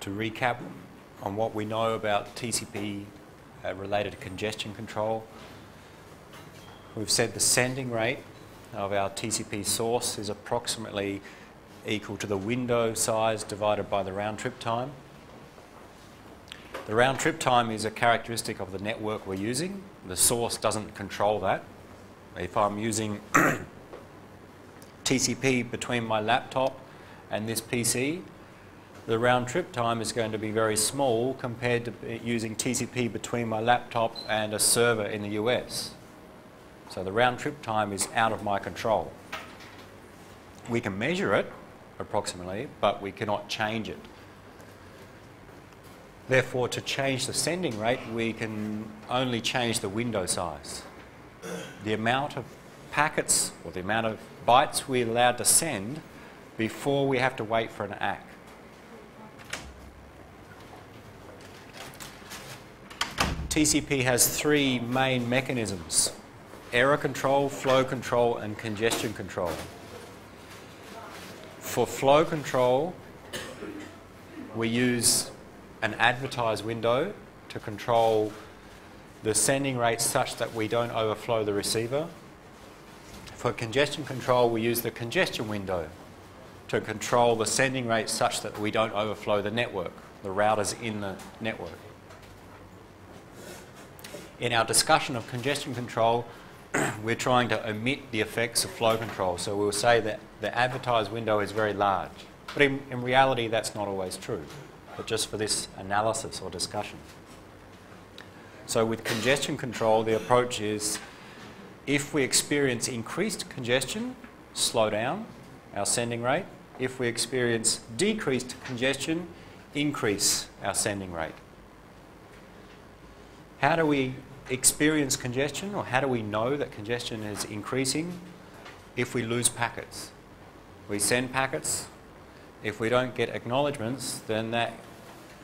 to recap on what we know about TCP related to congestion control. We've said the sending rate of our TCP source is approximately equal to the window size divided by the round trip time. The round trip time is a characteristic of the network we're using. The source doesn't control that. If I'm using TCP between my laptop and this PC, the round trip time is going to be very small compared to using TCP between my laptop and a server in the US. So the round trip time is out of my control. We can measure it approximately, but we cannot change it. Therefore, to change the sending rate, we can only change the window size. The amount of packets or the amount of bytes we're allowed to send before we have to wait for an ACK. TCP has three main mechanisms: error control, flow control, and congestion control. For flow control, we use an advertised window to control the sending rate such that we don't overflow the receiver. For congestion control, we use the congestion window to control the sending rate such that we don't overflow the network, the routers in the network. In our discussion of congestion control, we're trying to omit the effects of flow control. So we'll say that the advertised window is very large. But in reality, that's not always true, but just for this analysis or discussion. So with congestion control, the approach is, if we experience increased congestion, slow down our sending rate. If we experience decreased congestion, increase our sending rate. How do we experience congestion, or how do we know that congestion is increasing? If we lose packets. We send packets. If we don't get acknowledgements, then that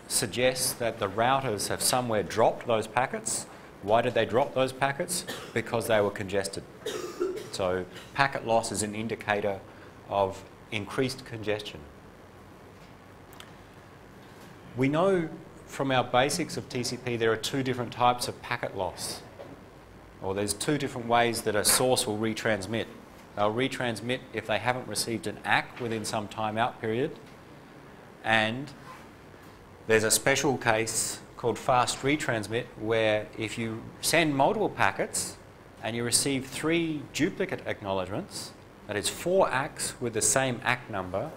suggests that the routers have somewhere dropped those packets. Why did they drop those packets? Because they were congested. So packet loss is an indicator of increased congestion. We know from our basics of TCP there are two different types of packet loss, or there's two different ways that a source will retransmit. They'll retransmit if they haven't received an ACK within some timeout period, and there's a special case called fast retransmit where if you send multiple packets and you receive 3 duplicate acknowledgements, that is 4 ACKs with the same ACK number,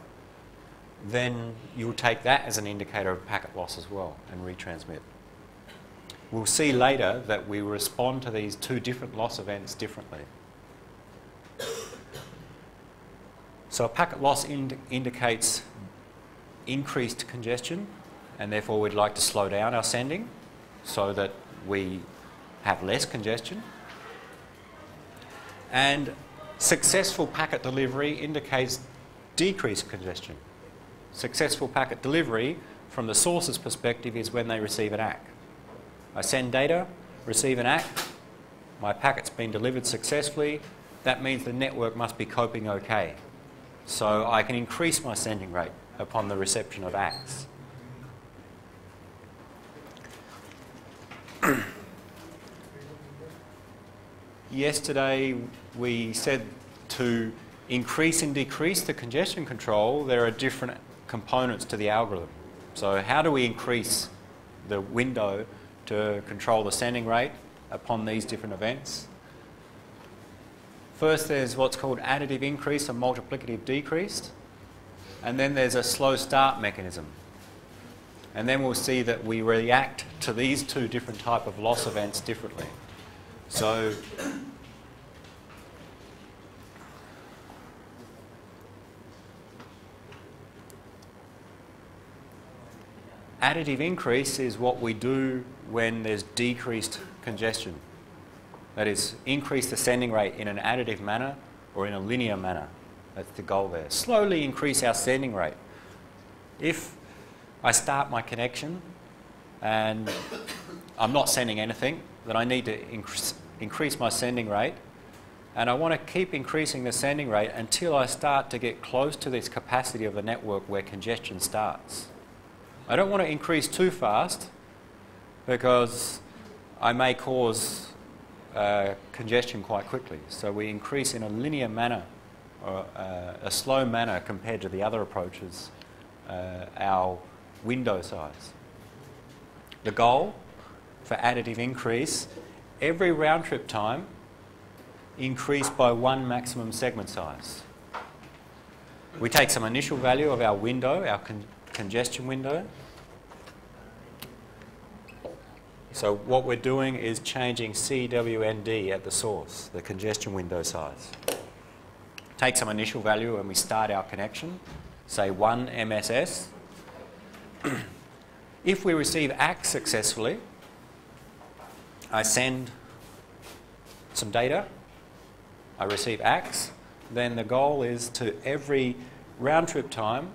then you'll take that as an indicator of packet loss as well and retransmit. We'll see later that we respond to these two different loss events differently. So a packet loss indicates increased congestion, and therefore we'd like to slow down our sending so that we have less congestion. And successful packet delivery indicates decreased congestion. Successful packet delivery, from the source's perspective, is when they receive an ACK. I send data, receive an ACK, my packet's been delivered successfully. That means the network must be coping okay. So I can increase my sending rate upon the reception of ACKs. Yesterday we said to increase and decrease the congestion control, there are different components to the algorithm. So how do we increase the window to control the sending rate upon these different events? First, there's what's called additive increase and multiplicative decrease, and then there's a slow start mechanism. And then we'll see that we react to these two different type of loss events differently. So additive increase is what we do when there's decreased congestion. That is, increase the sending rate in an additive manner or in a linear manner. That's the goal there. Slowly increase our sending rate. If I start my connection and I'm not sending anything, then I need to increase my sending rate, and I want to keep increasing the sending rate until I start to get close to this capacity of the network where congestion starts. I don't want to increase too fast because I may cause congestion quite quickly. So we increase in a linear manner, or a slow manner compared to the other approaches, our window size. The goal for additive increase, every round trip time increase by 1 maximum segment size. We take some initial value of our window, our congestion window. So what we're doing is changing CWND at the source, the congestion window size. Take some initial value when we start our connection, say 1 MSS. If we receive ACK successfully, I send some data, I receive ACKs, then the goal is to every round trip time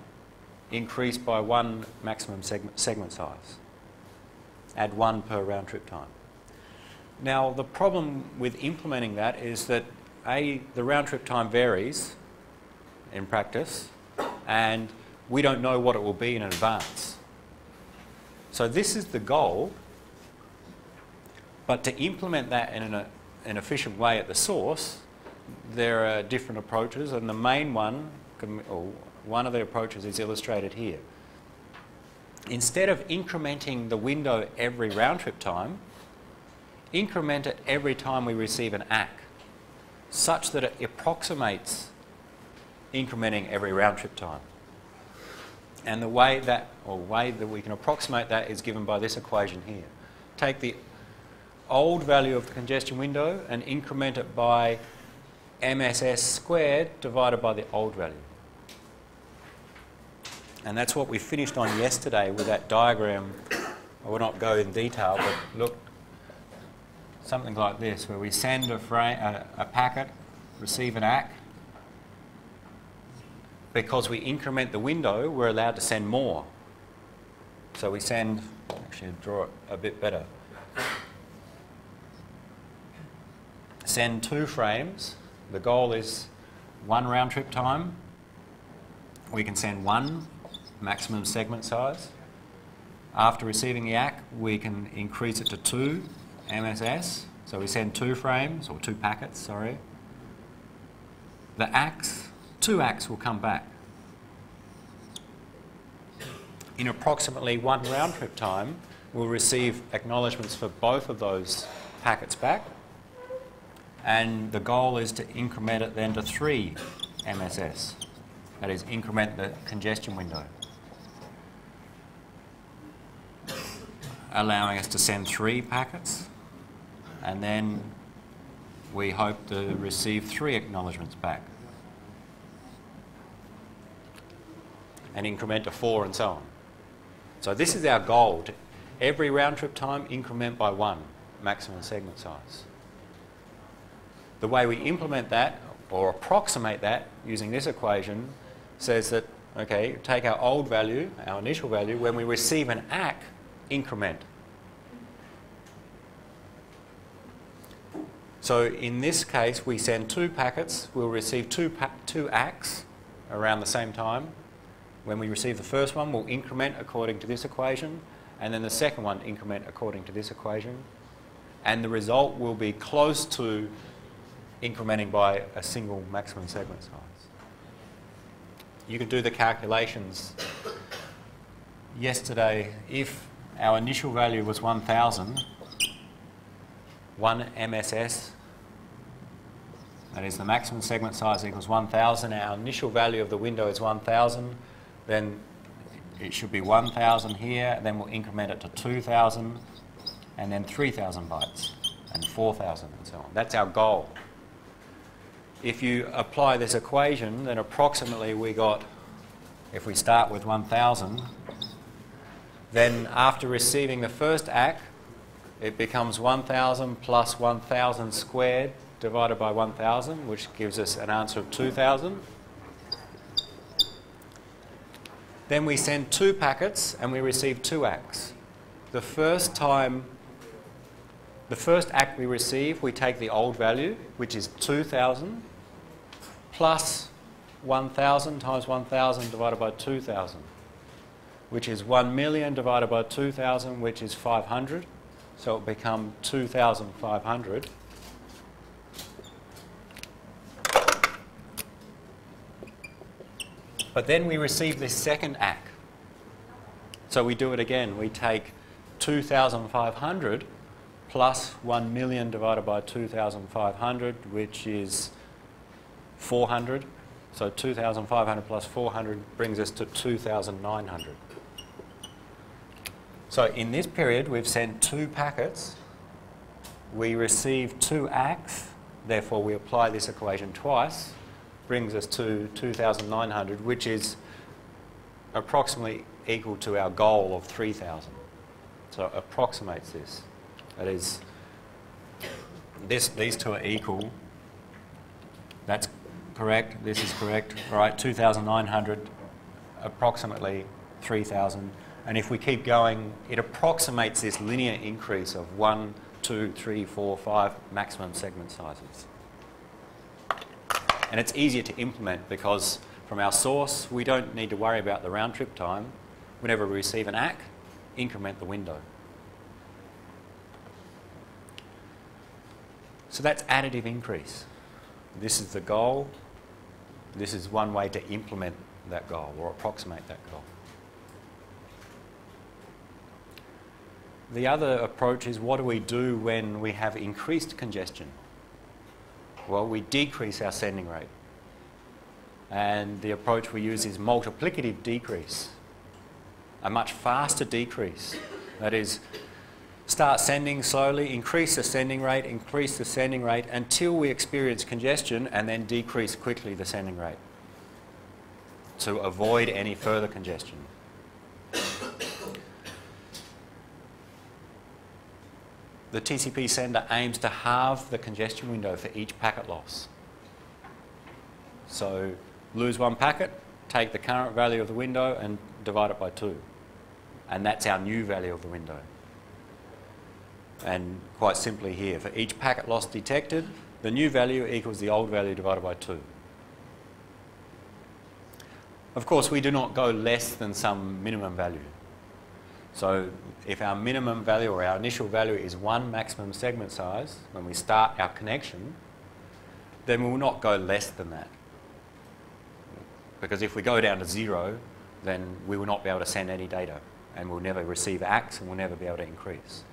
increase by 1 maximum segment size. Add 1 per round trip time. Now the problem with implementing that is that the round trip time varies in practice and we don't know what it will be in advance. So this is the goal, but to implement that in an efficient way at the source, there are different approaches, and the main one, or one of the approaches, is illustrated here. Instead of incrementing the window every round trip time, increment it every time we receive an ACK, such that it approximates incrementing every round trip time. And the way that we can approximate that is given by this equation here. Take the old value of the congestion window and increment it by MSS squared divided by the old value. And that's what we finished on yesterday with that diagram. I will not go in detail, but look, something like this, where we send a packet, receive an ACK. Because we increment the window, we're allowed to send more. So we send, actually draw it a bit better. Send 2 frames. The goal is 1 round trip time. We can send 1 maximum segment size. After receiving the ACK, we can increase it to 2 MSS. So we send 2 frames, or 2 packets, sorry. The ACKs, 2 ACKs will come back. In approximately 1 round trip time, we'll receive acknowledgements for both of those packets back. And the goal is to increment it then to 3 MSS. That is, increment the congestion window, allowing us to send 3 packets, and then we hope to receive 3 acknowledgements back, and increment to 4 and so on. So this is our goal. Every round trip time, increment by 1 maximum segment size. The way we implement that, or approximate that, using this equation, says that, okay, take our old value, our initial value, when we receive an ACK, increment. So in this case, we send 2 packets, we'll receive 2 ACKs around the same time. When we receive the first one, we'll increment according to this equation, and then the second one increment according to this equation. And the result will be close to incrementing by a single maximum segment size. You can do the calculations. Yesterday, if our initial value was 1,000, 1 MSS, that is the maximum segment size equals 1,000, our initial value of the window is 1,000, then it should be 1,000 here, then we'll increment it to 2,000, and then 3,000 bytes, and 4,000, and so on. That's our goal. If you apply this equation, then approximately we got, if we start with 1,000, then after receiving the first ACK, it becomes 1,000 plus 1,000 squared divided by 1,000, which gives us an answer of 2,000. Then we send 2 packets and we receive 2 ACKs. The first ACK we receive, we take the old value, which is 2,000, plus 1,000 times 1,000 divided by 2,000. which is 1 million divided by 2,000, which is 500. So it will become 2,500. But then we receive this second ACK. So we do it again. We take 2,500 plus 1 million divided by 2,500, which is 400. So 2,500 plus 400 brings us to 2,900. So in this period, we've sent 2 packets. We receive 2 ACKs. Therefore, we apply this equation twice. Brings us to 2,900, which is approximately equal to our goal of 3,000. So it approximates this. That is, these two are equal. That's correct. This is correct. All right, 2,900, approximately 3,000. And if we keep going, it approximates this linear increase of 1, 2, 3, 4, 5 maximum segment sizes. And it's easier to implement because from our source, we don't need to worry about the round trip time. Whenever we receive an ACK, increment the window. So that's additive increase. This is the goal. This is one way to implement that goal or approximate that goal. The other approach is, what do we do when we have increased congestion? Well, we decrease our sending rate. And the approach we use is multiplicative decrease. A much faster decrease. That is, start sending slowly, increase the sending rate until we experience congestion, and then decrease quickly the sending rate to avoid any further congestion. The TCP sender aims to halve the congestion window for each packet loss. So lose 1 packet, take the current value of the window and divide it by 2. And that's our new value of the window. And quite simply here, for each packet loss detected, the new value equals the old value divided by 2. Of course, we do not go less than some minimum value. So if our minimum value or our initial value is 1 maximum segment size when we start our connection, then we will not go less than that. Because if we go down to 0, then we will not be able to send any data, and we'll never receive ACKs, and we'll never be able to increase.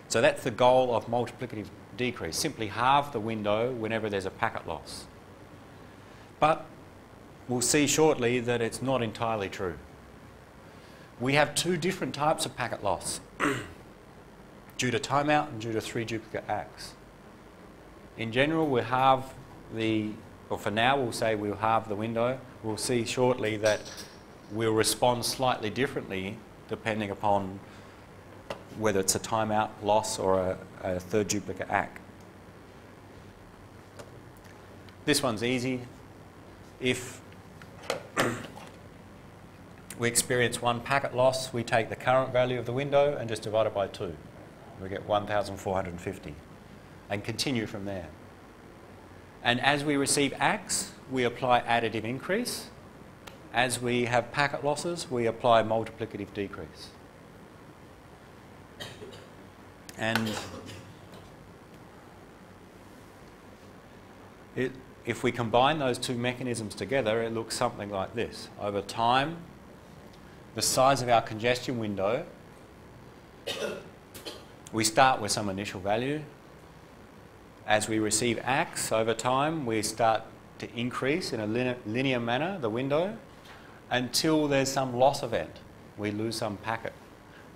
So that's the goal of multiplicative decrease. Simply halve the window whenever there's a packet loss. But we'll see shortly that it's not entirely true. We have 2 different types of packet loss, due to timeout and due to 3 duplicate ACKs. In general, we'll halve or for now we'll say we'll halve the window. We'll see shortly that we'll respond slightly differently depending upon whether it's a timeout loss or a 3rd duplicate ACK. This one's easy. If we experience 1 packet loss, we take the current value of the window and just divide it by 2. We get 1,450 and continue from there. And as we receive ACKs, we apply additive increase. As we have packet losses, we apply multiplicative decrease. And if we combine those 2 mechanisms together, it looks something like this. Over time, the size of our congestion window, we start with some initial value. As we receive ACKs over time, we start to increase in a linear manner the window until there's some loss event. We lose some packet.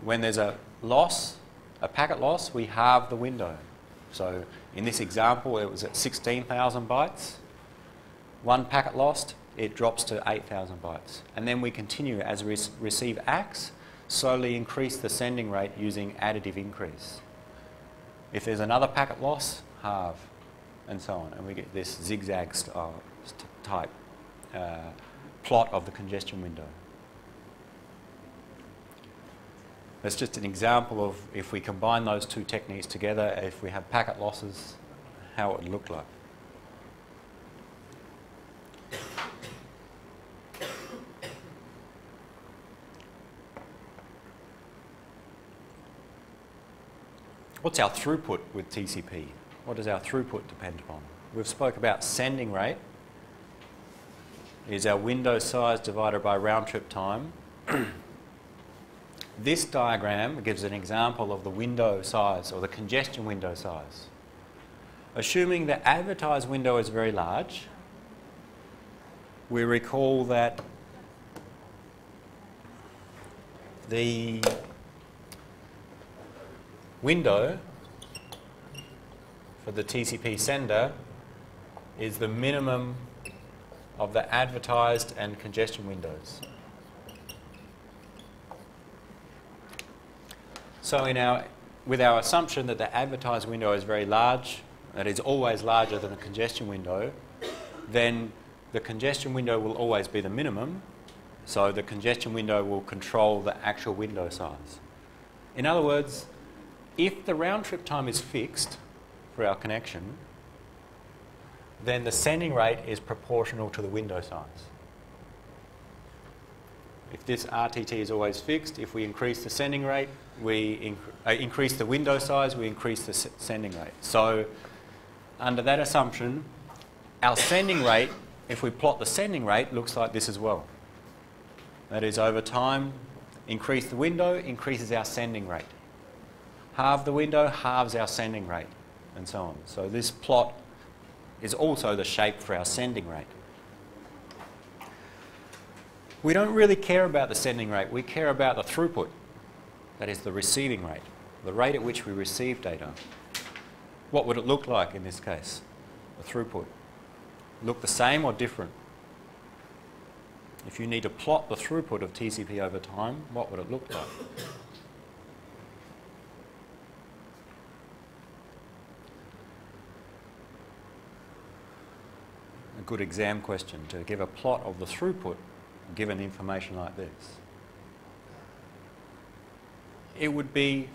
When there's a loss, a packet loss, we halve the window. So in this example, it was at 16,000 bytes. 1 packet lost, it drops to 8,000 bytes. And then we continue as we receive ACKs, slowly increase the sending rate using additive increase. If there's another packet loss, halve, and so on. And we get this zigzag style type plot of the congestion window. That's just an example of if we combine those 2 techniques together, if we have packet losses, how it would look like. What's our throughput with TCP? What does our throughput depend upon? We've spoke about sending rate is our window size divided by round trip time. This diagram gives an example of the window size or the congestion window size. Assuming the advertised window is very large, we recall that the window for the TCP sender is the minimum of the advertised and congestion windows. So with our assumption that the advertised window is very large, that is always larger than the congestion window, then the congestion window will always be the minimum, so the congestion window will control the actual window size. In other words, if the round trip time is fixed for our connection, then the sending rate is proportional to the window size. If this RTT is always fixed, if we increase the sending rate, we increase the window size, we increase the sending rate. So under that assumption, our sending rate, if we plot the sending rate, looks like this as well. That is, over time, increase the window, increases our sending rate. Halve the window, halves our sending rate, and so on. So this plot is also the shape for our sending rate. We don't really care about the sending rate, we care about the throughput. That is the receiving rate, the rate at which we receive data. What would it look like in this case? The throughput. Look the same or different? If you need to plot the throughput of TCP over time, what would it look like? A good exam question to give a plot of the throughput given information like this. It would be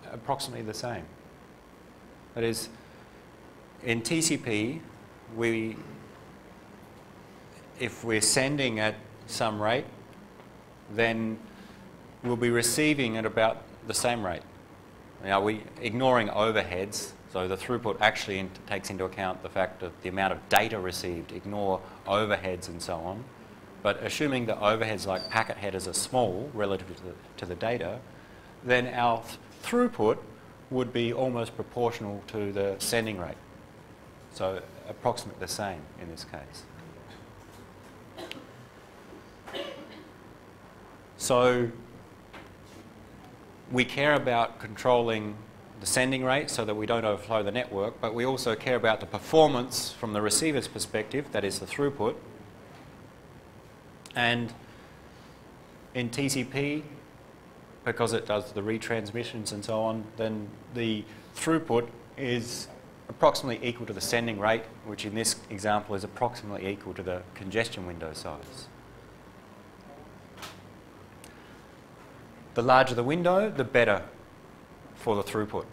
approximately the same. That is, in TCP, if we're sending at some rate, then we'll be receiving at about the same rate. Now, ignoring overheads, so the throughput actually takes into account the fact of the amount of data received, ignore overheads and so on. But assuming the overheads like packet headers are small relative to the data, then our throughput would be almost proportional to the sending rate. So approximately the same in this case. So we care about controlling the sending rate so that we don't overflow the network, but we also care about the performance from the receiver's perspective, that is the throughput. And in TCP, because it does the retransmissions and so on, then the throughput is approximately equal to the sending rate, which in this example is approximately equal to the congestion window size. The larger the window, the better for the throughput.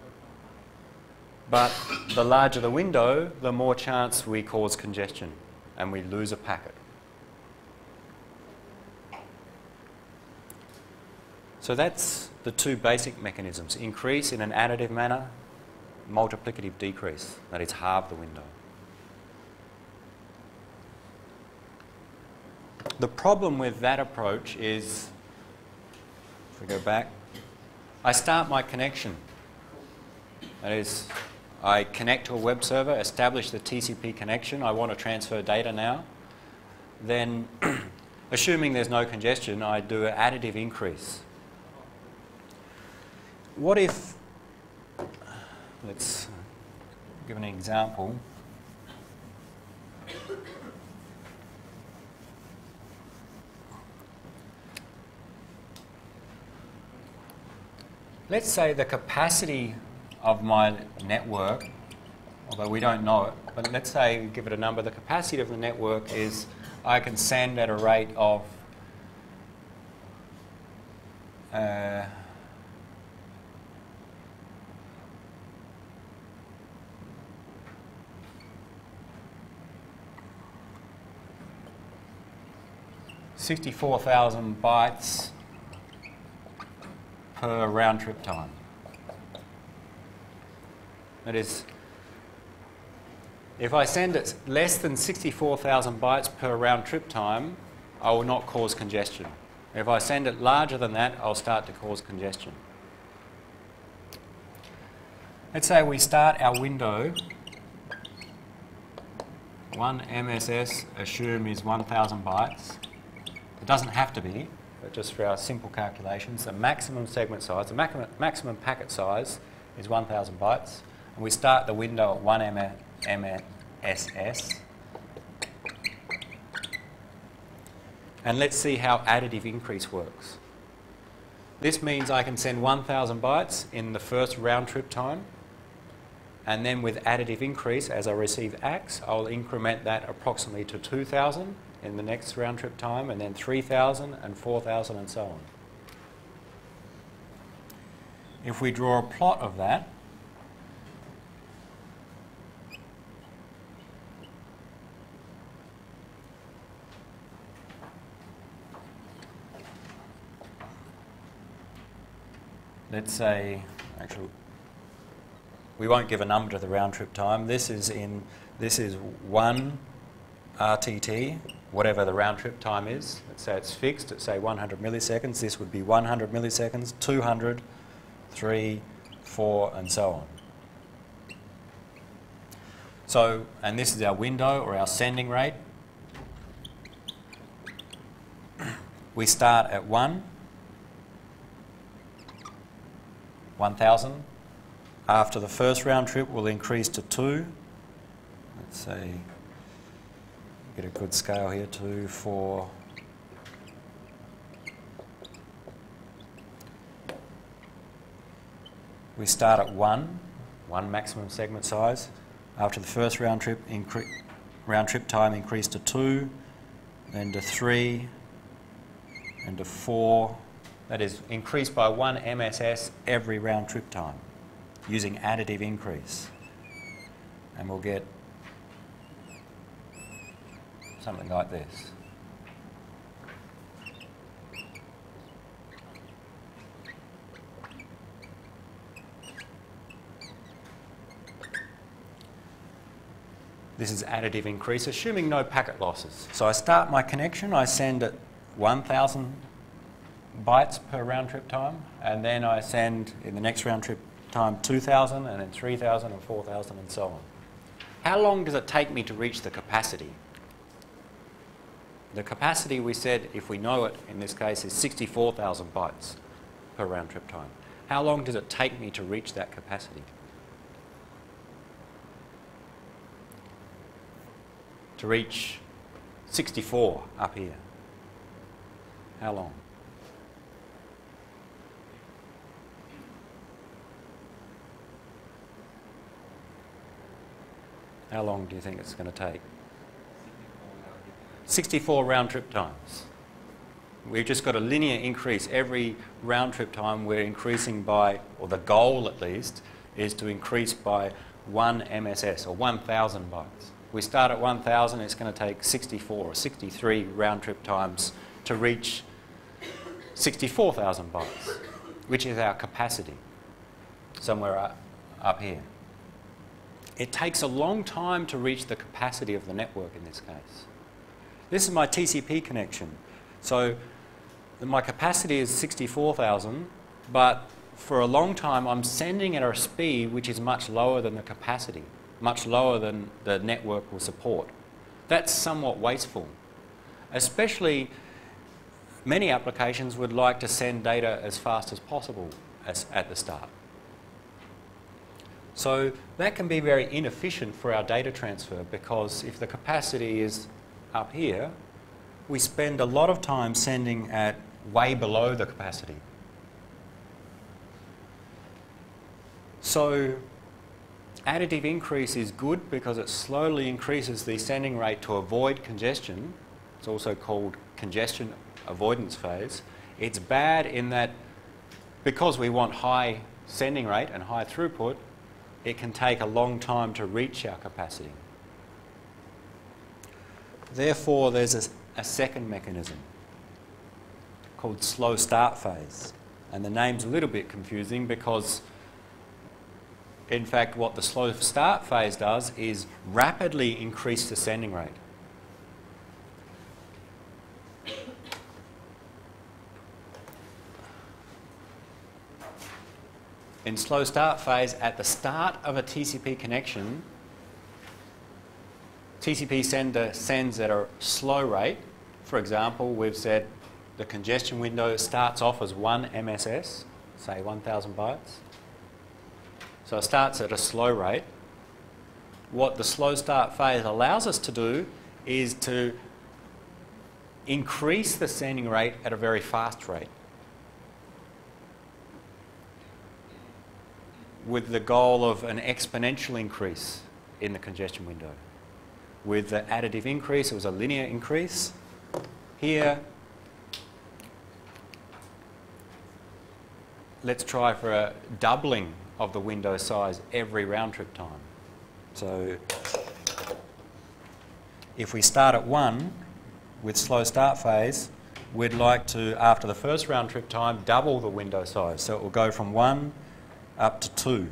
But the larger the window, the more chance we cause congestion and we lose a packet. So that's the two basic mechanisms: increase in an additive manner, multiplicative decrease, that is halve the window. The problem with that approach is, if we go back, I start my connection. That is, I connect to a web server, establish the TCP connection, I want to transfer data now. Then, assuming there's no congestion, I do an additive increase. What if, let's give an example. Let's say the capacity of my network, although we don't know it, but let's say, give it a number, the capacity of the network is I can send at a rate of 64,000 bytes per round trip time. That is, if I send it less than 64,000 bytes per round trip time, I will not cause congestion. If I send it larger than that, I'll start to cause congestion. Let's say we start our window, 1 MSS, assume is 1,000 bytes. It doesn't have to be, but just for our simple calculations, the maximum segment size, the maximum packet size is 1,000 bytes. And we start the window at 1 MSS. And let's see how additive increase works. This means I can send 1,000 bytes in the first round trip time, and then with additive increase, as I receive ACKs, I'll increment that approximately to 2,000 in the next round trip time, and then 3,000 and 4,000 and so on. If we draw a plot of that, let's say, actually, we won't give a number to the round trip time. This is 1 RTT, whatever the round trip time is. Let's say it's fixed at, say, 100 milliseconds. This would be 100 milliseconds, 200, 3, 4, and so on. So, and this is our window or our sending rate. We start at 1,000. After the first round trip, we'll increase to 2. Let's say, get a good scale here, 2, 4. We start at 1 maximum segment size. After the first round trip time, increase to 2, then to 3, and to 4. That is, increase by 1 MSS every round trip time, using additive increase. And we'll get something like this. This is additive increase, assuming no packet losses. So I start my connection, I send it 1,000 bytes per round trip time, and then I send, in the next round trip time, 2,000, and then 3,000 and 4,000 and so on. How long does it take me to reach the capacity? The capacity, we said, if we know it, in this case, is 64,000 bytes per round trip time. How long does it take me to reach that capacity? To reach 64 up here. How long? How long do you think it's going to take? 64 round trip times. We've just got a linear increase. Every round trip time we're increasing by, or the goal at least, is to increase by 1 MSS, or 1,000 bytes. We start at 1,000, it's going to take 64 or 63 round trip times to reach 64,000 bytes, which is our capacity, somewhere up here. It takes a long time to reach the capacity of the network in this case. This is my TCP connection. So my capacity is 64,000, but for a long time I'm sending at a speed which is much lower than the capacity, much lower than the network will support. That's somewhat wasteful. Especially, many applications would like to send data as fast as possible at the start. So that can be very inefficient for our data transfer, because if the capacity is up here, we spend a lot of time sending at way below the capacity. So additive increase is good because it slowly increases the sending rate to avoid congestion. It's also called congestion avoidance phase. It's bad in that because we want high sending rate and high throughput, it can take a long time to reach our capacity. Therefore, there's a second mechanism called slow start phase. And the name's a little bit confusing because In fact, what the slow start phase does is rapidly increase the sending rate. In slow start phase, at the start of a TCP connection, TCP sender sends at a slow rate. For example, we've said the congestion window starts off as 1 MSS, say 1,000 bytes. So it starts at a slow rate. What the slow start phase allows us to do is to increase the sending rate at a very fast rate, with the goal of an exponential increase in the congestion window. With the additive increase, it was a linear increase. Here, let's try for a doubling of the window size every round trip time. So if we start at 1 with slow start phase, we'd like to, after the first round trip time, double the window size. So it will go from 1 up to 2.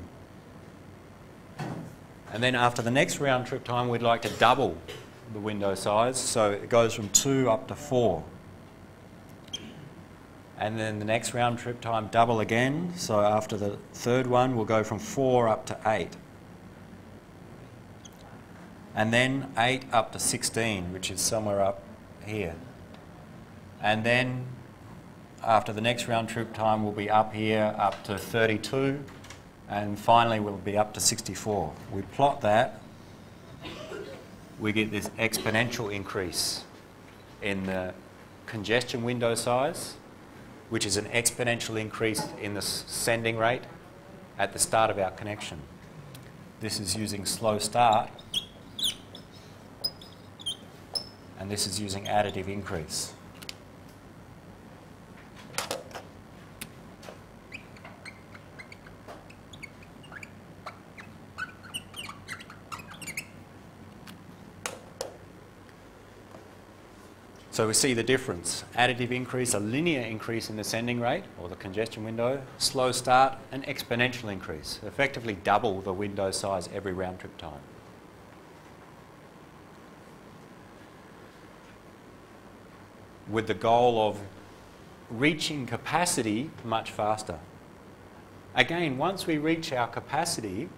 And then after the next round trip time, we'd like to double the window size. So it goes from 2 up to 4. And then the next round trip time, double again. So after the third one, we'll go from 4 up to 8. And then 8 up to 16, which is somewhere up here. And then after the next round trip time, we'll be up here up to 32. And finally, we'll be up to 64. We plot that. We get this exponential increase in the congestion window size, which is an exponential increase in the sending rate at the start of our connection. This is using slow start, and this is using additive increase. So we see the difference. Additive increase, a linear increase in the sending rate, or the congestion window. Slow start, an exponential increase. Effectively double the window size every round trip time. With the goal of reaching capacity much faster. Again, once we reach our capacity,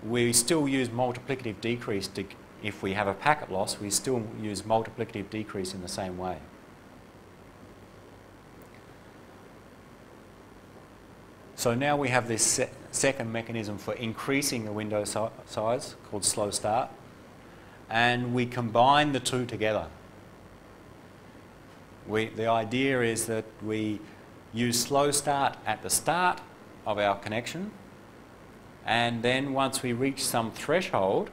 we still use multiplicative decrease to, if we have a packet loss, we still use multiplicative decrease in the same way. So now we have this second mechanism for increasing the window size called slow start, and we combine the two together. The idea is that we use slow start at the start of our connection, and then once we reach some threshold,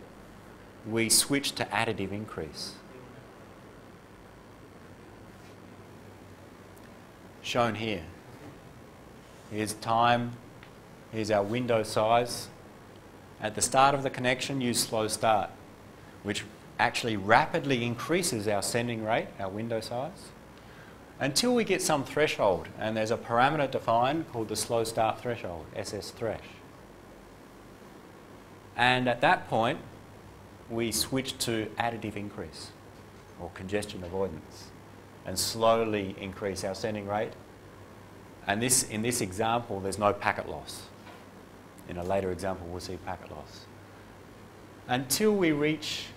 we switch to additive increase. Shown here. Here's time, here's our window size. At the start of the connection, use slow start, which actually rapidly increases our sending rate, our window size, until we get some threshold. And there's a parameter defined called the slow start threshold, SS thresh. And at that point, we switch to additive increase, or congestion avoidance, and slowly increase our sending rate. And in this example, there's no packet loss. In a later example, we'll see packet loss. Until we reach,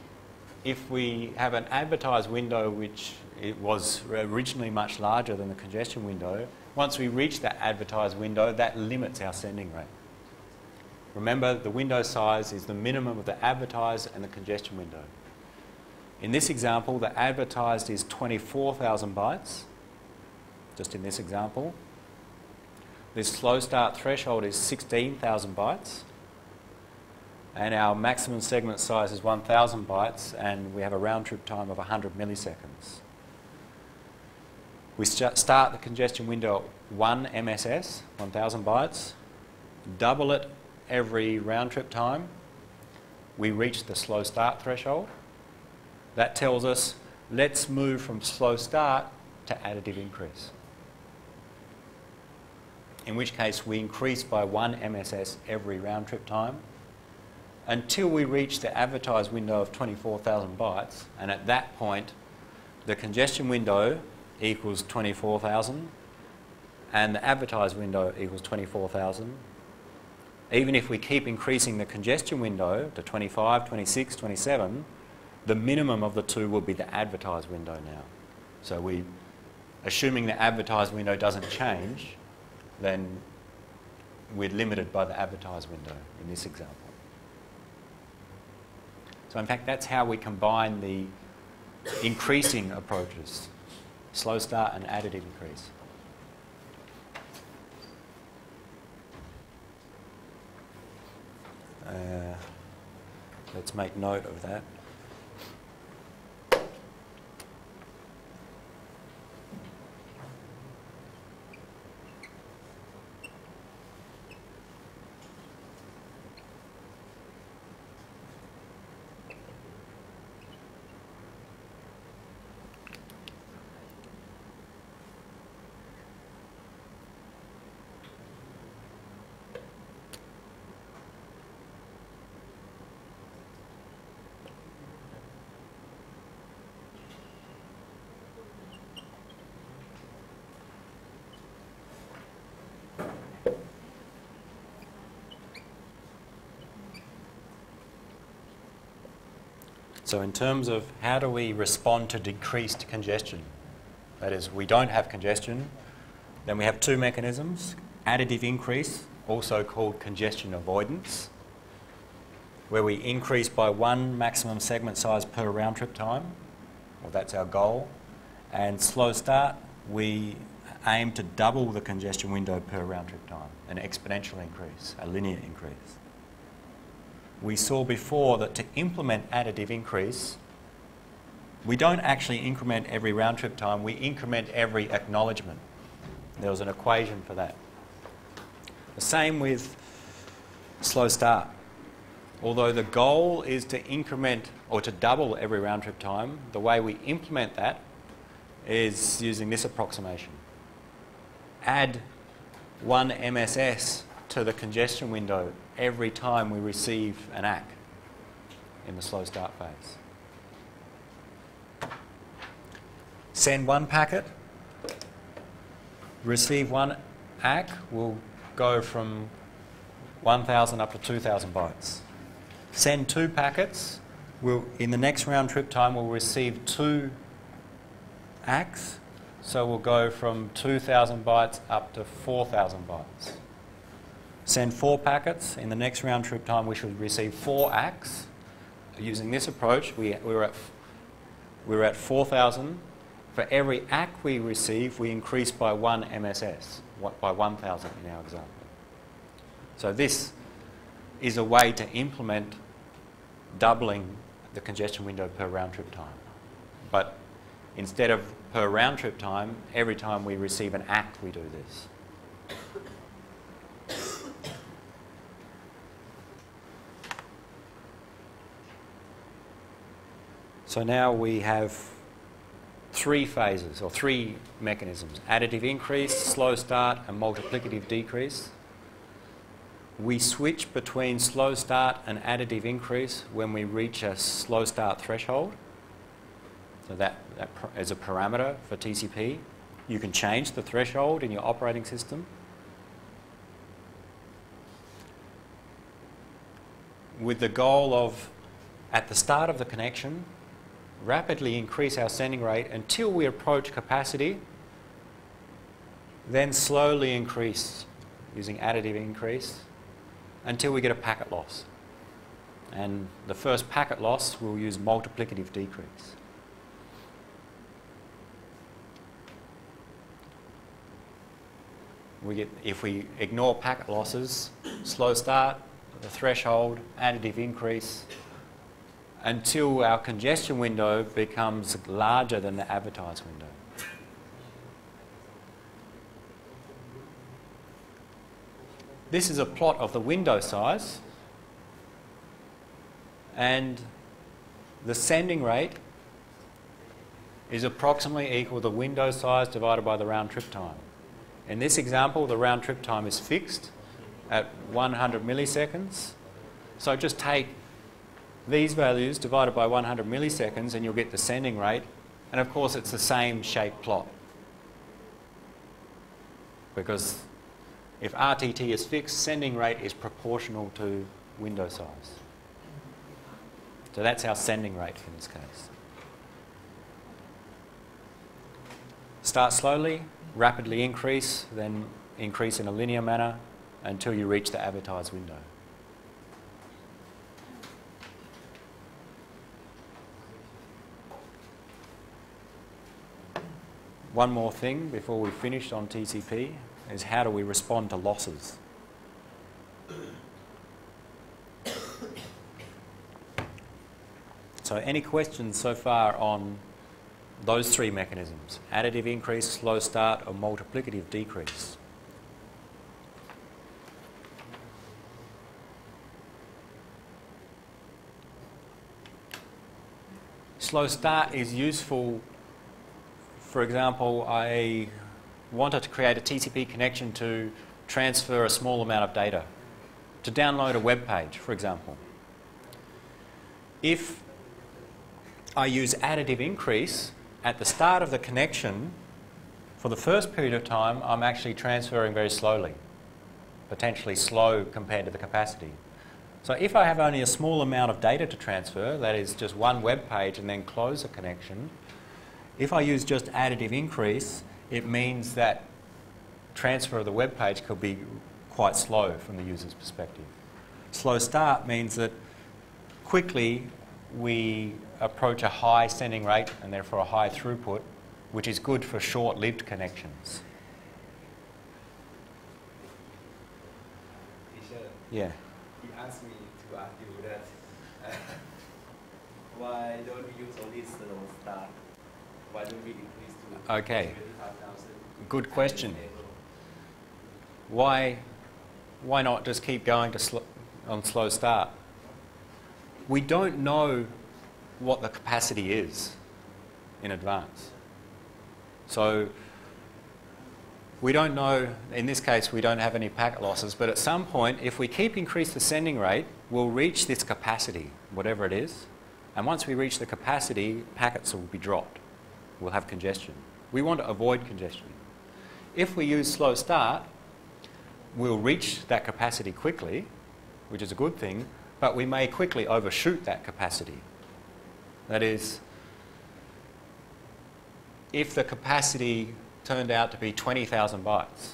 if we have an advertised window which it was originally much larger than the congestion window, once we reach that advertised window, that limits our sending rate. Remember, the window size is the minimum of the advertised and the congestion window. In this example, the advertised is 24,000 bytes, just in this example. This slow start threshold is 16,000 bytes. And our maximum segment size is 1,000 bytes, and we have a round trip time of 100 milliseconds. We start the congestion window at 1 MSS, 1,000 bytes, double it every round trip time. We reach the slow start threshold. That tells us, let's move from slow start to additive increase. in which case we increase by 1 MSS every round trip time until we reach the advertised window of 24,000 bytes, and at that point the congestion window equals 24,000 and the advertised window equals 24,000. Even if we keep increasing the congestion window to 25, 26, 27, the minimum of the two will be the advertised window now. So assuming the advertised window doesn't change, then we're limited by the advertised window in this example. So in fact, that's how we combine the increasing approaches, slow start and additive increase. Let's make note of that. So in terms of how do we respond to decreased congestion, that is, we don't have congestion, then we have two mechanisms: additive increase, also called congestion avoidance, where we increase by 1 maximum segment size per round trip time, well, that's our goal, and slow start, we aim to double the congestion window per round trip time, an exponential increase, a linear increase. We saw before that to implement additive increase, we don't actually increment every round trip time, we increment every acknowledgement. There was an equation for that. The same with slow start. Although the goal is to increment or to double every round trip time, the way we implement that is using this approximation. Add 1 MSS to the congestion window every time we receive an ACK in the slow start phase. Send 1 packet, receive 1 ACK, will go from 1,000 up to 2,000 bytes. Send 2 packets, in the next round trip time we'll receive 2 ACKs, so we'll go from 2,000 bytes up to 4,000 bytes. Send 4 packets, in the next round trip time we should receive 4 ACKs. Using this approach, we're at 4,000. For every ACK we receive, we increase by 1 MSS, by 1,000 in our example. So this is a way to implement doubling the congestion window per round trip time. But instead of per round trip time, every time we receive an ACK we do this. So now we have 3 phases, or 3 mechanisms: additive increase, slow start, and multiplicative decrease. We switch between slow start and additive increase when we reach a slow start threshold. So that is a parameter for TCP. You can change the threshold in your operating system. With the goal of, at the start of the connection, rapidly increase our sending rate until we approach capacity, then slowly increase using additive increase until we get a packet loss. And the first packet loss, we'll use multiplicative decrease. If we ignore packet losses, slow start, the threshold, additive increase, until our congestion window becomes larger than the advertised window. This is a plot of the window size, and the sending rate is approximately equal to the window size divided by the round trip time. In this example, the round trip time is fixed at 100 milliseconds. So just take these values divided by 100 milliseconds and you'll get the sending rate. And of course it's the same shape plot. Because if RTT is fixed, sending rate is proportional to window size. So that's our sending rate in this case. Start slowly, rapidly increase, then increase in a linear manner until you reach the advertised window. One more thing before we finish on TCP is how do we respond to losses? So any questions so far on those three mechanisms? Additive increase, slow start, or multiplicative decrease? Slow start is useful. For example, I wanted to create a TCP connection to transfer a small amount of data, to download a web page, for example. If I use additive increase at the start of the connection, for the first period of time, I'm actually transferring very slowly, potentially slow compared to the capacity. So if I have only a small amount of data to transfer, that is just one web page and then close a connection, if I use just additive increase, it means that transfer of the web page could be quite slow from the user's perspective. Slow start means that quickly we approach a high sending rate and therefore a high throughput, which is good for short-lived connections. Teacher, Yeah. he asked me to ask you that why don't we use only slow start? Why don't we increase to Okay. 25,000? Good question. Why not just keep going to on slow start? We don't know what the capacity is in advance. So we don't know, in this case we don't have any packet losses, but at some point if we keep increase the sending rate, we'll reach this capacity, whatever it is, and once we reach the capacity, packets will be dropped. We'll have congestion. We want to avoid congestion. If we use slow start, we'll reach that capacity quickly, which is a good thing, but we may quickly overshoot that capacity. That is, if the capacity turned out to be 20,000 bytes,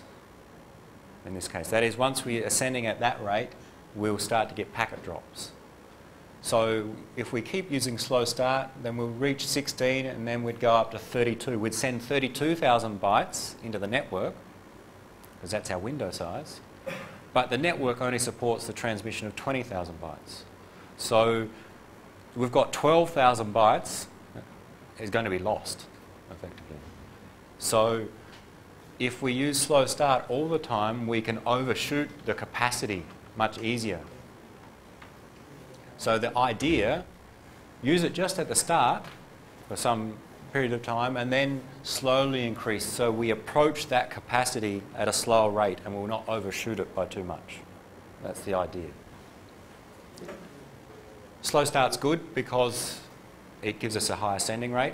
in this case, that is, once we are sending at that rate, we'll start to get packet drops. So if we keep using slow start, then we'll reach 16 and then we'd go up to 32. We'd send 32,000 bytes into the network, because that's our window size, but the network only supports the transmission of 20,000 bytes. So we've got 12,000 bytes is going to be lost, effectively. So if we use slow start all the time, we can overshoot the capacity much easier. So the idea, use it just at the start for some period of time and then slowly increase so we approach that capacity at a slower rate and will not overshoot it by too much. That's the idea. Slow start's good because it gives us a higher sending rate,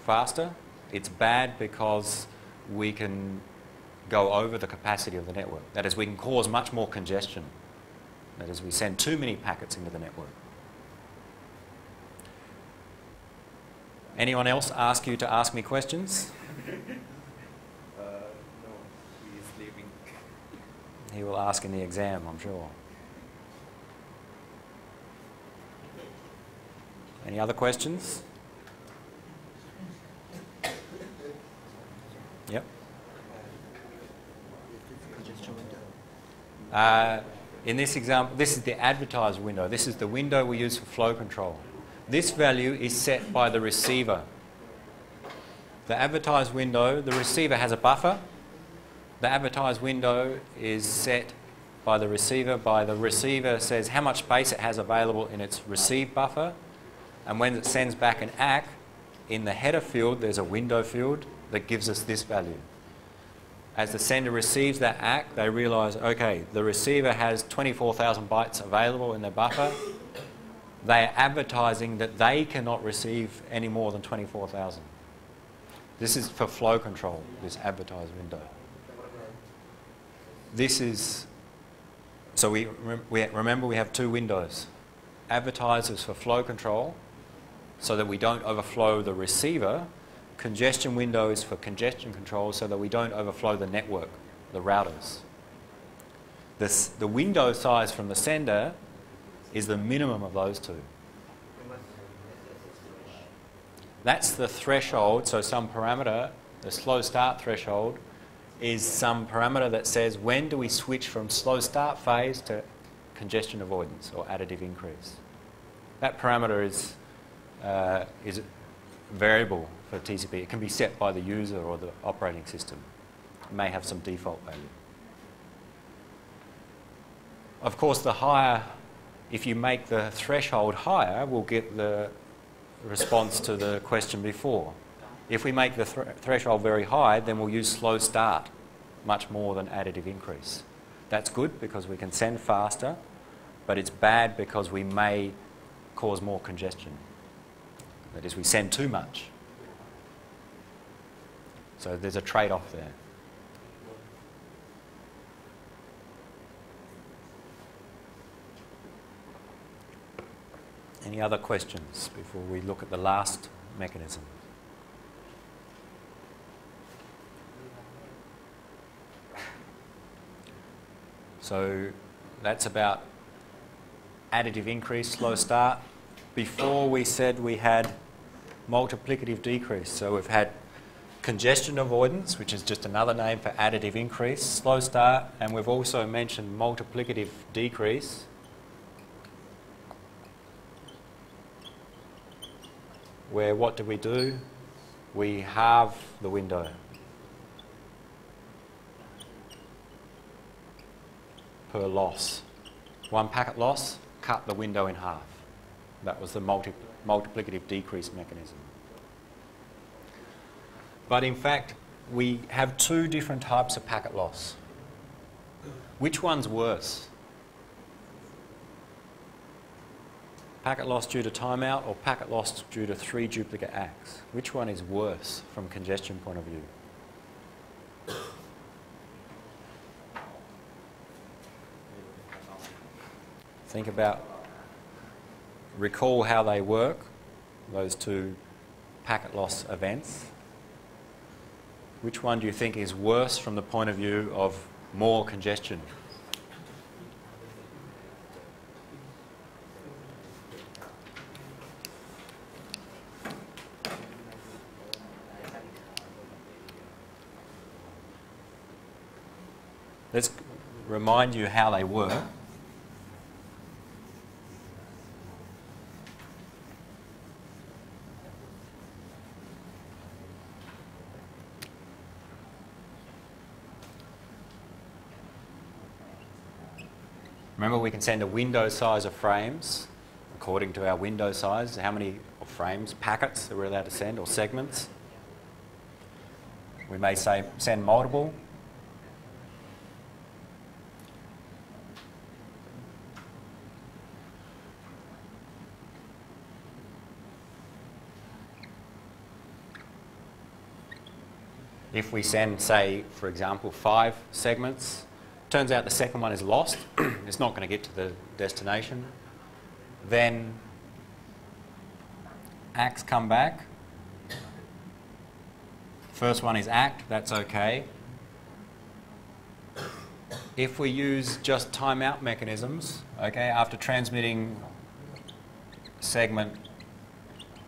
faster. It's bad because we can go over the capacity of the network. That is, we can cause much more congestion. That is, we send too many packets into the network. Anyone else ask you to ask me questions? No, he is sleeping. He will ask in the exam, I'm sure. Any other questions? Yep. In this example, this is the advertised window. This is the window we use for flow control. This value is set by the receiver. The advertised window, the receiver has a buffer. The advertised window is set by the receiver. The receiver says how much space it has available in its receive buffer. And when it sends back an ACK, in the header field there's a window field that gives us this value. As the sender receives that ACK, they realise, okay, the receiver has 24,000 bytes available in their buffer. They are advertising that they cannot receive any more than 24,000. This is for flow control, this advertise window. This is, so remember we have two windows. Advertisers for flow control, so that we don't overflow the receiver. Congestion window is for congestion control, so that we don't overflow the network, the routers. The window size from the sender is the minimum of those two. That's the threshold, so some parameter, the slow start threshold, is some parameter that says when do we switch from slow start phase to congestion avoidance or additive increase. That parameter is variable for TCP. It can be set by the user or the operating system. It may have some default value. Of course, the higher, if you make the threshold higher, we'll get the response to the question before. If we make the threshold very high, then we'll use slow start much more than additive increase. That's good because we can send faster, but it's bad because we may cause more congestion. That is, we send too much. So there's a trade-off there. Any other questions before we look at the last mechanism? So that's about additive increase, slow start. Before we said we had multiplicative decrease. So we've had congestion avoidance, which is just another name for additive increase, slow start, and we've also mentioned multiplicative decrease. Where what do? We halve the window. Per loss. One packet loss, cut the window in half. That was the multiplicative decrease mechanism. But in fact, we have two different types of packet loss. Which one's worse? Packet loss due to timeout or packet loss due to 3 duplicate ACKs? Which one is worse from congestion point of view? Think about, recall how they work, those two packet loss events. Which one do you think is worse from the point of view of more congestion? Let's remind you how they work. Remember, we can send a window size of frames according to our window size. How many frames, packets that we're allowed to send, or segments. We may say send multiple. If we send, say, for example, 5 segments, turns out the second one is lost, it's not going to get to the destination, then ACKs come back. First one is ACKed, that's okay. If we use just timeout mechanisms, okay, after transmitting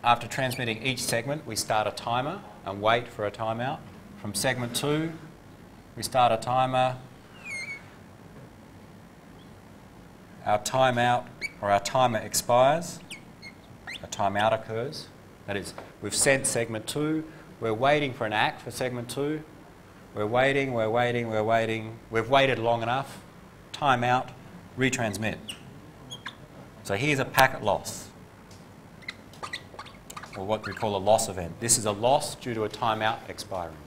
each segment, we start a timer and wait for a timeout. From segment 2, we start a timer. Our timeout or our timer expires. A timeout occurs. That is, we've sent segment 2. We're waiting for an ACK for segment 2. We're waiting. We've waited long enough. Timeout, retransmit. So here's a packet loss, or what we call a loss event. This is a loss due to a timeout expiring.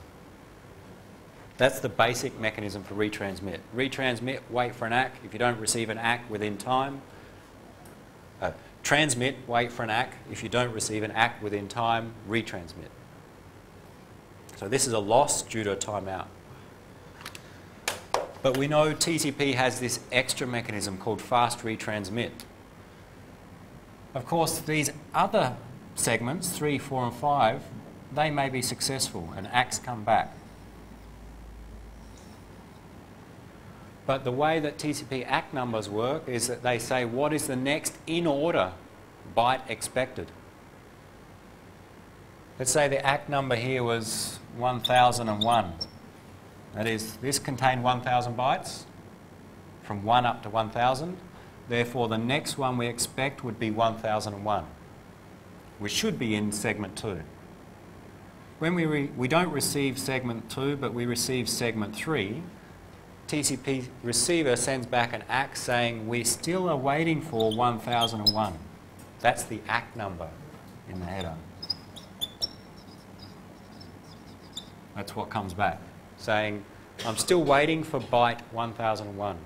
That's the basic mechanism for retransmit. Retransmit, wait for an ACK. If you don't receive an ACK within time, transmit, wait for an ACK. If you don't receive an ACK within time, retransmit. So this is a loss due to a timeout. But we know TCP has this extra mechanism called fast retransmit. Of course, these other segments, 3, 4 and 5, they may be successful and ACKs come back. But the way that TCP ACK numbers work is that they say what is the next in order byte expected. Let's say the ACK number here was 1001. That is, this contained 1000 bytes from 1 up to 1000. Therefore, the next one we expect would be 1001, which should be in segment 2. When we don't receive segment 2, but we receive segment 3, TCP receiver sends back an ACK saying we still are waiting for 1001. That's the ACK number in the header. That's what comes back, saying I'm still waiting for byte 1001.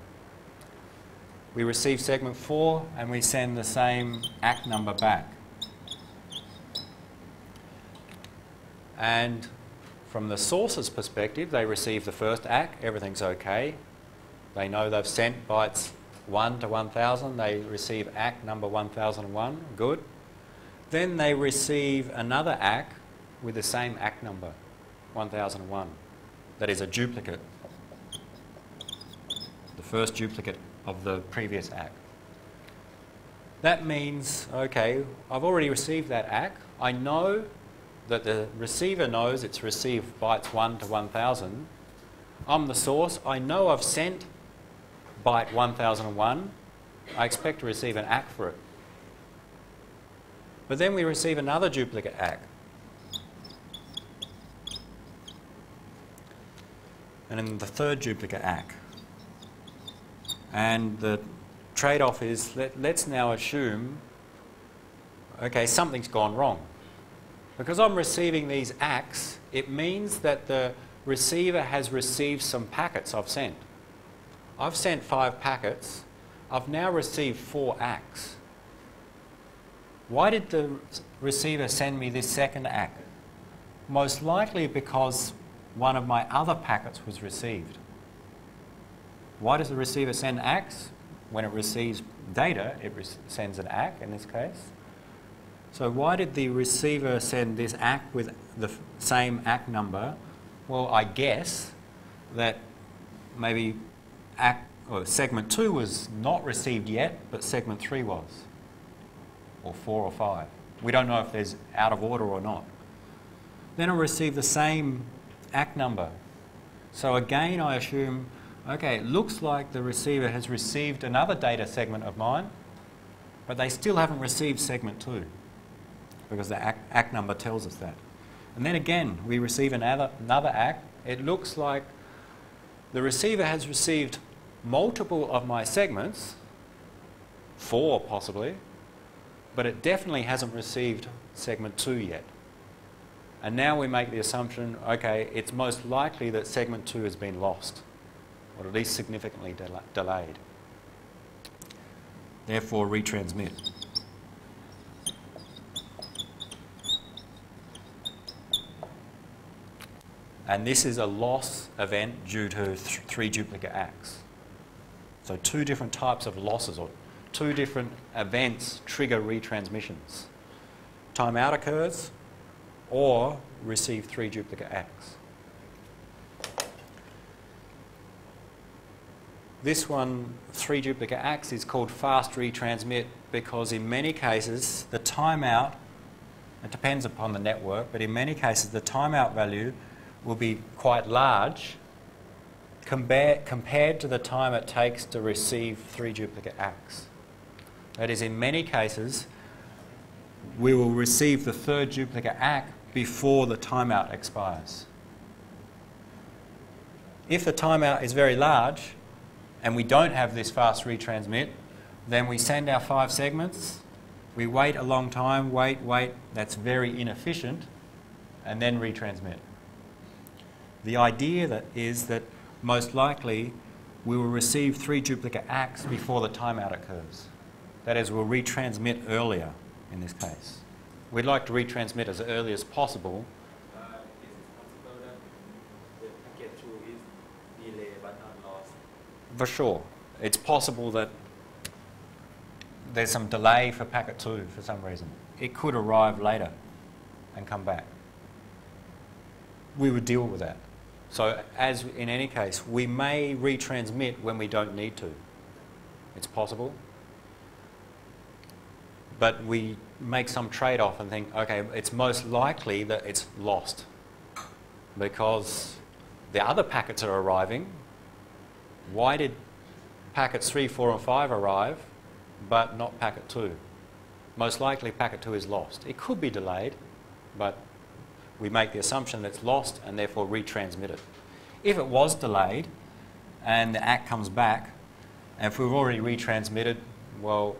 We receive segment 4 and we send the same ACK number back. And from the source's perspective, they receive the first ACK, everything's okay. They know they've sent bytes 1 to 1000, they receive ACK number 1001, good. Then they receive another ACK with the same ACK number, 1001. That is a duplicate, the first duplicate of the previous ACK. That means, okay, I've already received that ACK. I know that the receiver knows it's received bytes 1 to 1000. I'm the source. I know I've sent byte 1001. I expect to receive an ACK for it. But then we receive another duplicate ACK. And then the third duplicate ACK. And the trade-off is, let's now assume, okay, something's gone wrong. Because I'm receiving these ACKs, it means that the receiver has received some packets I've sent. I've sent 5 packets. I've now received 4 ACKs. Why did the receiver send me this second ACK? Most likely because one of my other packets was received. Why does the receiver send ACKs? When it receives data, it sends an ACK in this case. So why did the receiver send this ACK with the same ACK number? Well, I guess that maybe segment 2 was not received yet, but segment 3 was, or 4 or 5. We don't know if there's out of order or not. Then I'll receive the same ACK number. So again, I assume, okay, it looks like the receiver has received another data segment of mine, but they still haven't received segment 2. Because the ACK number tells us that. And then again, we receive another ACK. It looks like the receiver has received multiple of my segments, 4 possibly, but it definitely hasn't received segment 2 yet. And now we make the assumption, okay, it's most likely that segment 2 has been lost, or at least significantly delayed. Therefore, retransmit. And this is a loss event due to 3 duplicate ACKs. So 2 different types of losses, or 2 different events trigger retransmissions. Timeout occurs, or receive 3 duplicate ACKs. This one, 3 duplicate ACKs, is called fast retransmit because in many cases the timeout, it depends upon the network, but in many cases the timeout value will be quite large compared to the time it takes to receive 3 duplicate ACKs. That is, in many cases, we will receive the 3rd duplicate ACK before the timeout expires. If the timeout is very large and we don't have this fast retransmit, then we send our 5 segments, we wait a long time, wait, that's very inefficient, and then retransmit. The idea is that most likely we will receive 3 duplicate acts before the timeout occurs. That is, we'll retransmit earlier in this case. We'd like to retransmit as early as possible. Is it possible that the packet 2 is delayed but not lost? For sure. It's possible that there's some delay for packet 2 for some reason. It could arrive later and come back. We would deal with that. So as in any case, we may retransmit when we don't need to. It's possible. But we make some trade-off and think, okay, it's most likely that it's lost because the other packets are arriving. Why did packets 3, 4 and 5 arrive but not packet 2? Most likely packet 2 is lost. It could be delayed, but we make the assumption that it's lost and therefore retransmit it. If it was delayed and the act comes back, and if we've already retransmitted, well,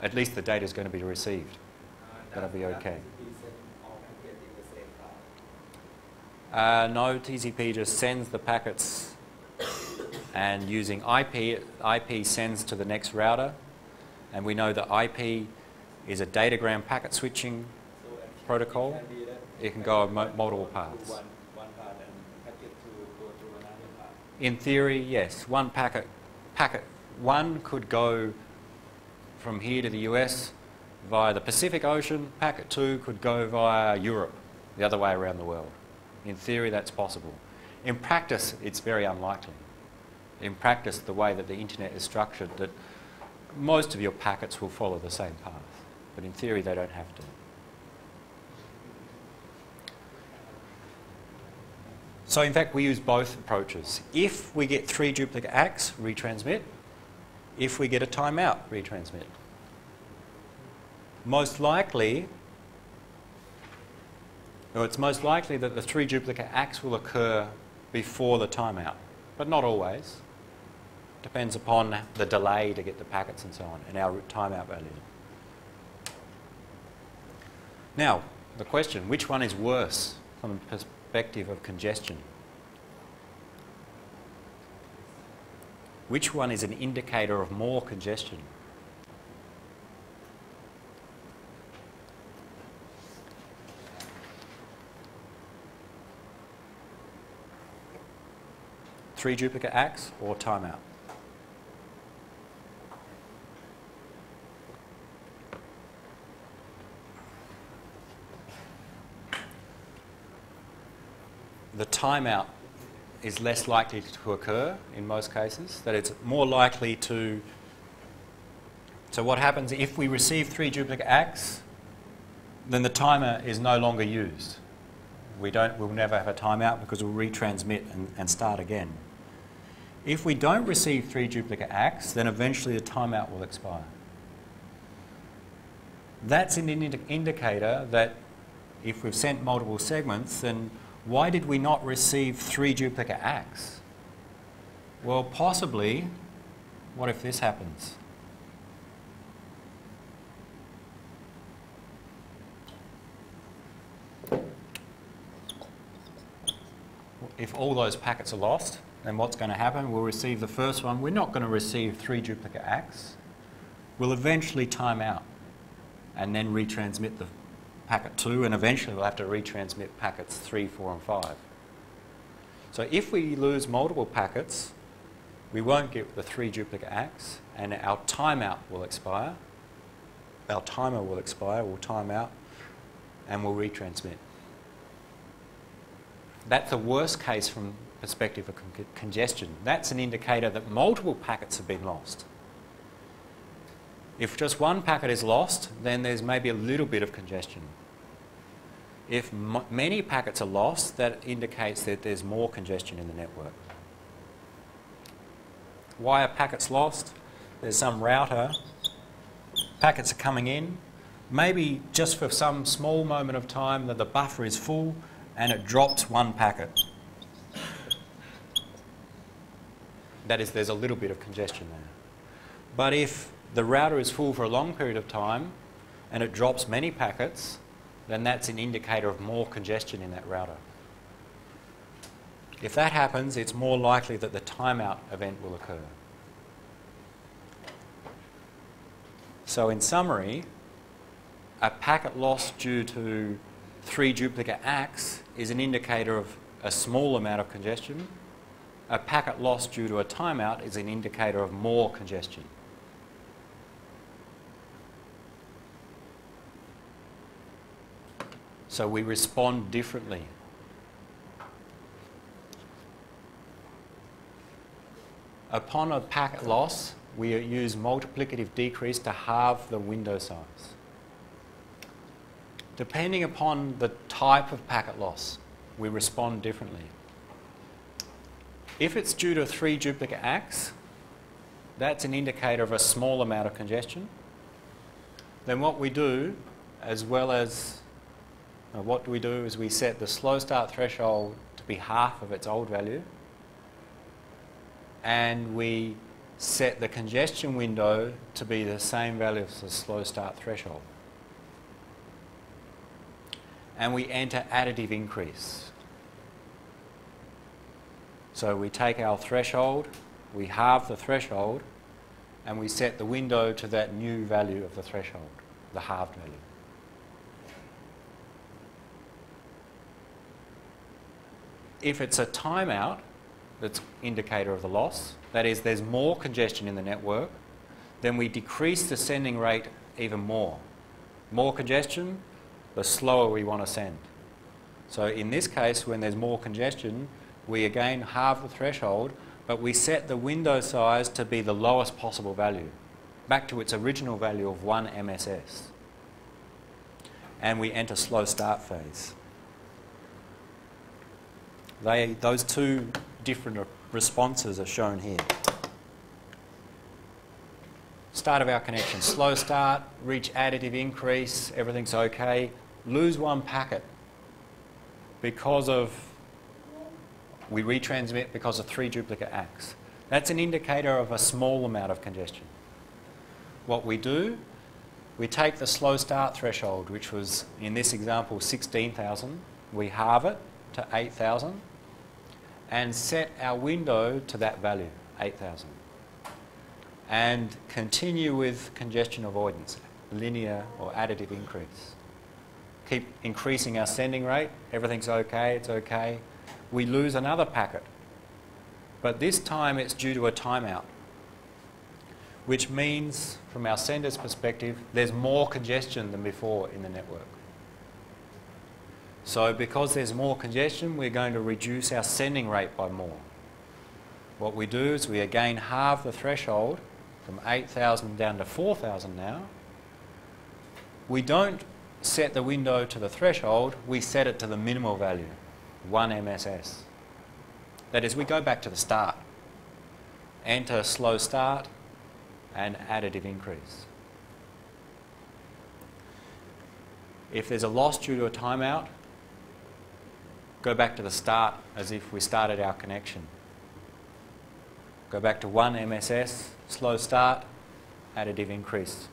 at least the data is going to be received. That'll be okay. No, TCP just sends the packets and using IP sends to the next router, and we know that IP is a datagram packet switching protocol. It can go on multiple paths. One path and packet 2 go to another path. In theory, yes. One packet 1 could go from here to the US via the Pacific Ocean. Packet 2 could go via Europe, the other way around the world. In theory, that's possible. In practice, it's very unlikely. In practice, the way that the internet is structured, that most of your packets will follow the same path. But in theory, they don't have to. So in fact, we use both approaches. If we get 3 duplicate acts, retransmit. If we get a timeout, retransmit. Most likely, or it's most likely that the 3 duplicate acts will occur before the timeout, but not always. Depends upon the delay to get the packets and so on, and our timeout value. Now, the question, which one is worse from the perspective of congestion? Which one is an indicator of more congestion? Three duplicate acts or timeout? The timeout is less likely to occur in most cases, that it's more likely to... So what happens if we receive 3 duplicate acts, then the timer is no longer used. We'll never have a timeout because we'll retransmit and start again. If we don't receive 3 duplicate acts, then eventually the timeout will expire. That's an indicator that if we've sent multiple segments, then why did we not receive 3 duplicate acts? Well, possibly, what if this happens? If all those packets are lost, then what's going to happen? We'll receive the first one. We're not going to receive 3 duplicate acts. We'll eventually time out and then retransmit the packet 2, and eventually we'll have to retransmit packets 3, 4 and 5. So if we lose multiple packets, we won't get the 3 duplicate acts, and our timeout will expire. Our timer will expire, we'll time out, and we'll retransmit. That's the worst case from perspective of congestion. That's an indicator that multiple packets have been lost. If just one packet is lost, then there's maybe a little bit of congestion. If many packets are lost, that indicates that there's more congestion in the network. Why are packets lost? There's some router, packets are coming in, maybe just for some small moment of time that the buffer is full and it drops one packet. That is, there's a little bit of congestion there. But if the router is full for a long period of time and it drops many packets, then that's an indicator of more congestion in that router. If that happens, it's more likely that the timeout event will occur. So in summary, a packet loss due to 3 duplicate acts is an indicator of a small amount of congestion. A packet loss due to a timeout is an indicator of more congestion. So we respond differently. Upon a packet loss, we use multiplicative decrease to halve the window size. Depending upon the type of packet loss, we respond differently. If it's due to 3 duplicate acts, that's an indicator of a small amount of congestion. Then what we do, is we set the slow start threshold to be half of its old value, and we set the congestion window to be the same value as the slow start threshold. And we enter additive increase. So we take our threshold, we halve the threshold, and we set the window to that new value of the threshold, the halved value. If it's a timeout, that's indicator of the loss, that is, there's more congestion in the network, then we decrease the sending rate even more. More congestion, the slower we want to send. So in this case, when there's more congestion, we again halve the threshold, but we set the window size to be the lowest possible value, back to its original value of 1 MSS. And we enter slow start phase. Those two different responses are shown here. Start of our connection, slow start, reach additive increase, everything's okay. Lose one packet because we retransmit because of 3 duplicate acts. That's an indicator of a small amount of congestion. What we do, we take the slow start threshold, which was in this example 16,000, we halve it to 8,000 and set our window to that value, 8,000. And continue with congestion avoidance, linear or additive increase. Keep increasing our sending rate, everything's okay, it's okay. We lose another packet, but this time it's due to a timeout, which means, from our sender's perspective, there's more congestion than before in the network. So because there's more congestion, we're going to reduce our sending rate by more. What we do is we again halve the threshold from 8,000 down to 4,000 now. We don't set the window to the threshold, we set it to the minimal value, 1 MSS. That is, we go back to the start. Enter slow start and additive increase. If there's a loss due to a timeout, go back to the start as if we started our connection. Go back to 1 MSS, slow start, additive increase.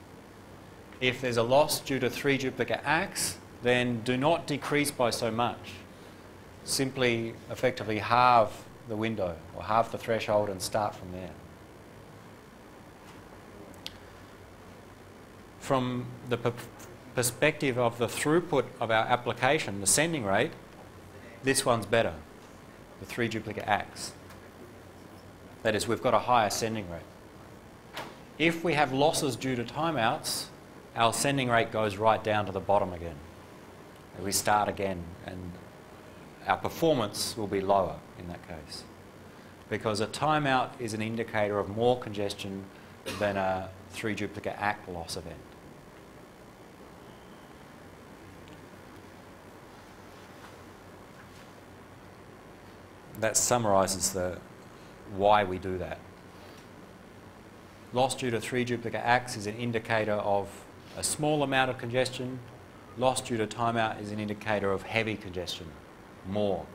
If there's a loss due to 3 duplicate acts, then do not decrease by so much. Simply, effectively halve the window or halve the threshold and start from there. From the perspective of the throughput of our application, the sending rate, this one's better, the 3 duplicate acts. That is, we've got a higher sending rate. If we have losses due to timeouts, our sending rate goes right down to the bottom again. We start again, and our performance will be lower in that case, because a timeout is an indicator of more congestion than a 3 duplicate act loss event. That summarises why we do that. Loss due to 3 duplicate acts is an indicator of a small amount of congestion. Loss due to timeout is an indicator of heavy congestion, more.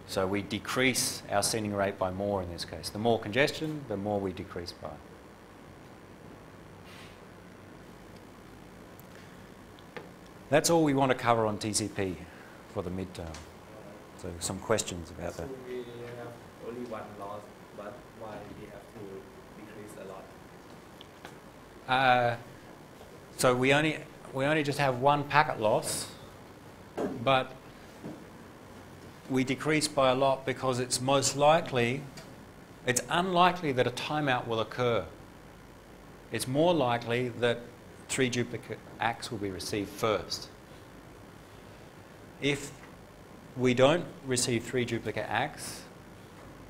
So we decrease our sending rate by more in this case. The more congestion, the more we decrease by. That's all we want to cover on TCP for the midterm. So some questions about So that. we have only one loss, but why we have to decrease a lot? So we only just have one packet loss, but we decrease by a lot because it's unlikely that a timeout will occur. It's more likely that 3 duplicate acts will be received first. If we don't receive 3 duplicate acts,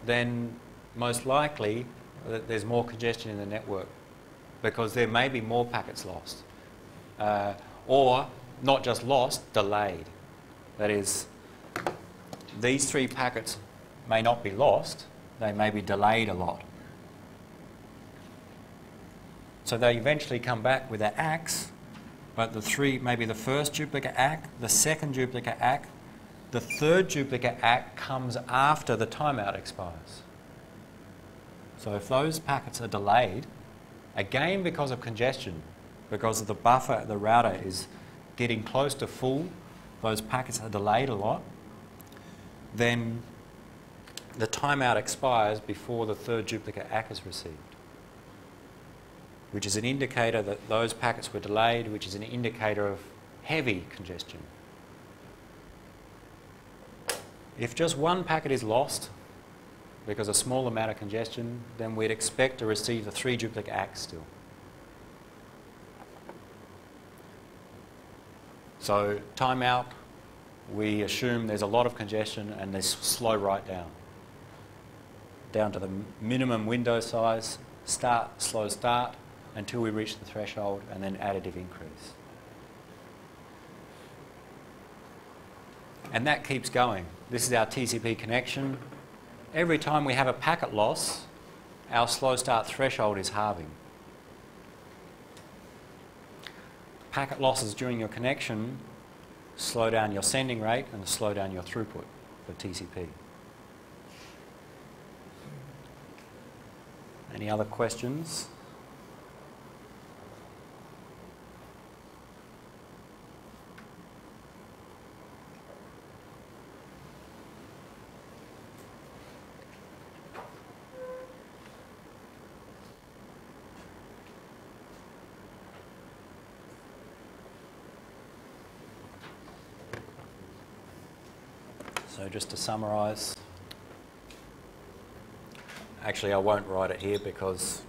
then most likely that there's more congestion in the network because there may be more packets lost. Or not just lost, delayed. That is, these 3 packets may not be lost, they may be delayed a lot. So they eventually come back with their acts, but maybe the first duplicate act, the second duplicate act, the third duplicate act comes after the timeout expires. So if those packets are delayed, again because of congestion, because of the buffer, the router is getting close to full, those packets are delayed a lot, then the timeout expires before the third duplicate act is received, which is an indicator that those packets were delayed, which is an indicator of heavy congestion. If just one packet is lost because a small amount of congestion, then we'd expect to receive the 3 duplicate acts still. So timeout, we assume there's a lot of congestion and they slow right down to the minimum window size, slow start until we reach the threshold, and then additive increase. And that keeps going. This is our TCP connection. Every time we have a packet loss, our slow start threshold is halving. Packet losses during your connection slow down your sending rate and slow down your throughput for TCP. Any other questions? So just to summarise, actually I won't write it here because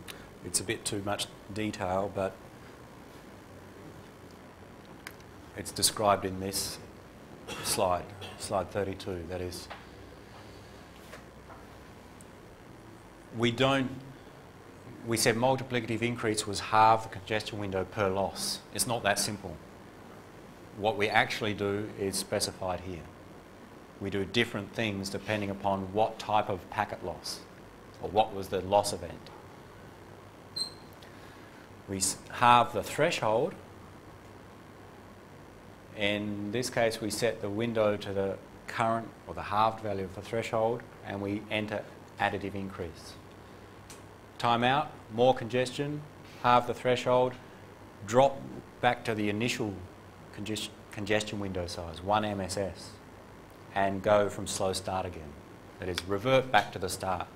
it's a bit too much detail, but it's described in this slide 32, that is. We said multiplicative increase was half the congestion window per loss. It's not that simple. What we actually do is specified here. We do different things depending upon what type of packet loss or what was the loss event. We halve the threshold. In this case, we set the window to the current or the halved value of the threshold, and we enter additive increase. Timeout, more congestion, halve the threshold, drop back to the initial congestion window size, 1 MSS, and go from slow start again. That is, revert back to the start.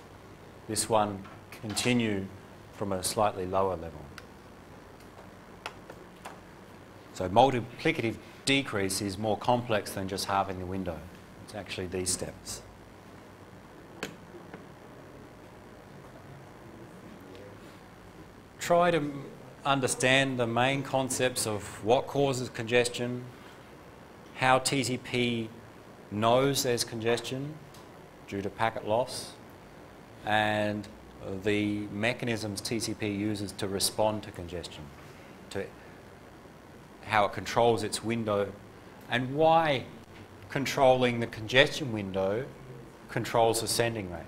This one continue from a slightly lower level. So multiplicative decrease is more complex than just halving the window. It's actually these steps. Try to understand the main concepts of what causes congestion, how TCP knows there's congestion due to packet loss, and the mechanisms TCP uses to respond to congestion, to how it controls its window, and why controlling the congestion window controls the sending rate.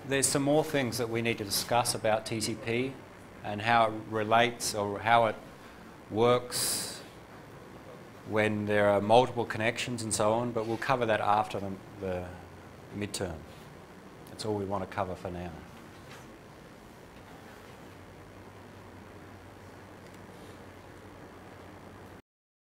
There's some more things that we need to discuss about TCP and how it relates or how it works when there are multiple connections and so on, but we'll cover that after the midterm. That's all we want to cover for now.